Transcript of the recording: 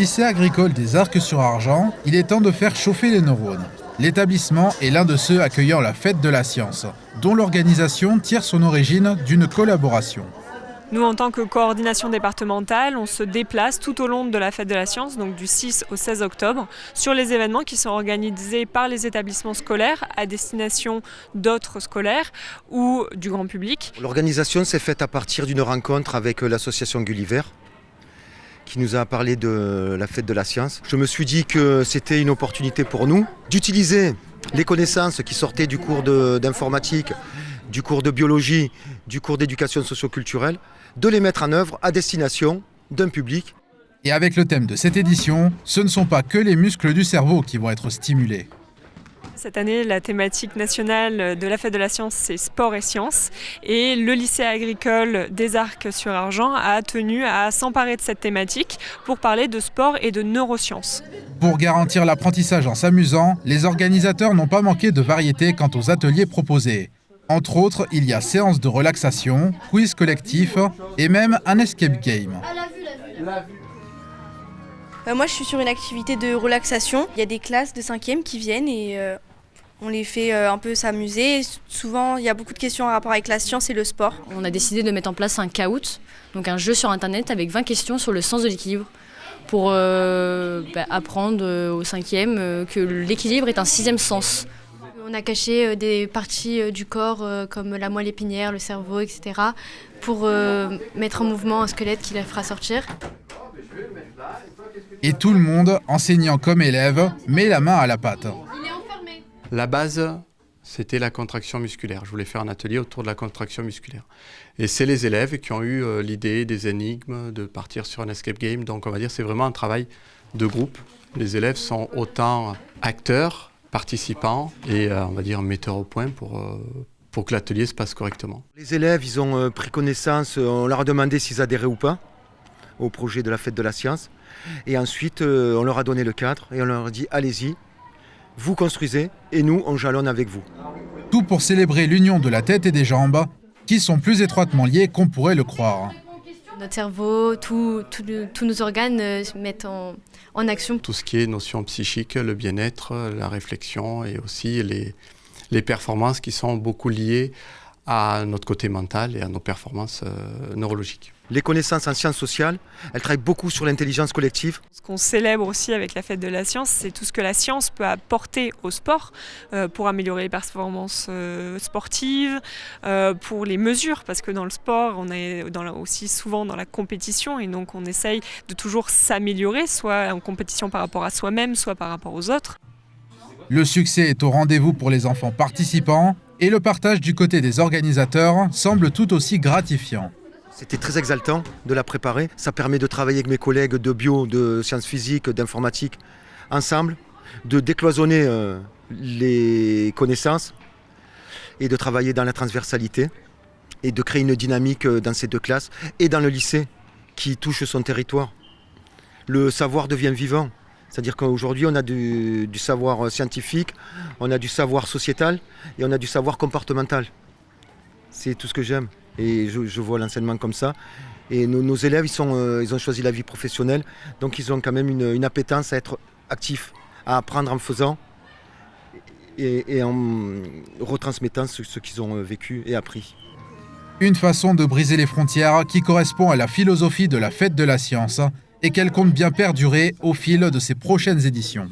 lycée agricole des Arcs-sur-Argent, il est temps de faire chauffer les neurones. L'établissement est l'un de ceux accueillant la Fête de la Science, dont l'organisation tire son origine d'une collaboration. Nous, en tant que coordination départementale, on se déplace tout au long de la Fête de la Science, donc du 6 au 16 octobre, sur les événements qui sont organisés par les établissements scolaires à destination d'autres scolaires ou du grand public. L'organisation s'est faite à partir d'une rencontre avec l'association Gulliver, qui nous a parlé de la Fête de la Science. Je me suis dit que c'était une opportunité pour nous d'utiliser les connaissances qui sortaient du cours d'informatique, du cours de biologie, du cours d'éducation socio-culturelle, de les mettre en œuvre à destination d'un public. Et avec le thème de cette édition, ce ne sont pas que les muscles du cerveau qui vont être stimulés. Cette année, la thématique nationale de la Fête de la Science, c'est sport et sciences. Et le lycée agricole des Arcs-sur-Argent a tenu à s'emparer de cette thématique pour parler de sport et de neurosciences. Pour garantir l'apprentissage en s'amusant, les organisateurs n'ont pas manqué de variété quant aux ateliers proposés. Entre autres, il y a séance de relaxation, quiz collectif et même un escape game. Moi, je suis sur une activité de relaxation. Il y a des classes de 5e qui viennent et on les fait un peu s'amuser. Souvent, il y a beaucoup de questions en rapport avec la science et le sport. On a décidé de mettre en place un Kahoot, donc un jeu sur Internet avec 20 questions sur le sens de l'équilibre pour apprendre aux 5e que l'équilibre est un 6e sens. On a caché des parties du corps comme la moelle épinière, le cerveau, etc. pour mettre en mouvement un squelette qui la fera sortir. Et tout le monde, enseignant comme élève, met la main à la pâte. La base, c'était la contraction musculaire. Je voulais faire un atelier autour de la contraction musculaire. Et c'est les élèves qui ont eu l'idée des énigmes, de partir sur un escape game. Donc on va dire que c'est vraiment un travail de groupe. Les élèves sont autant acteurs, participants et on va dire metteurs au point pour que l'atelier se passe correctement. Les élèves, ils ont pris connaissance, on leur a demandé s'ils adhéraient ou pas au projet de la Fête de la Science. Et ensuite, on leur a donné le cadre et on leur a dit allez-y, vous construisez et nous, on jalonne avec vous. Tout pour célébrer l'union de la tête et des jambes, qui sont plus étroitement liées qu'on pourrait le croire. Notre cerveau, tous nos organes se mettent en action. Tout ce qui est notion psychique, le bien-être, la réflexion et aussi les performances qui sont beaucoup liées à notre côté mental et à nos performances neurologiques. Les connaissances en sciences sociales, elles travaillent beaucoup sur l'intelligence collective. Ce qu'on célèbre aussi avec la Fête de la Science, c'est tout ce que la science peut apporter au sport pour améliorer les performances sportives, pour les mesures, parce que dans le sport, on est aussi souvent dans la compétition et donc on essaye de toujours s'améliorer, soit en compétition par rapport à soi-même, soit par rapport aux autres. Le succès est au rendez-vous pour les enfants participants et le partage du côté des organisateurs semble tout aussi gratifiant. C'était très exaltant de la préparer. Ça permet de travailler avec mes collègues de bio, de sciences physiques, d'informatique, ensemble, de décloisonner les connaissances et de travailler dans la transversalité et de créer une dynamique dans ces deux classes et dans le lycée qui touche son territoire. Le savoir devient vivant. C'est-à-dire qu'aujourd'hui, on a du savoir scientifique, on a du savoir sociétal et on a du savoir comportemental. C'est tout ce que j'aime. Et je vois l'enseignement comme ça. Et nos élèves, ils ont choisi la vie professionnelle, donc ils ont quand même une appétence à être actifs, à apprendre en faisant et en retransmettant ce qu'ils ont vécu et appris. Une façon de briser les frontières qui correspond à la philosophie de la Fête de la Science et qu'elle compte bien perdurer au fil de ses prochaines éditions.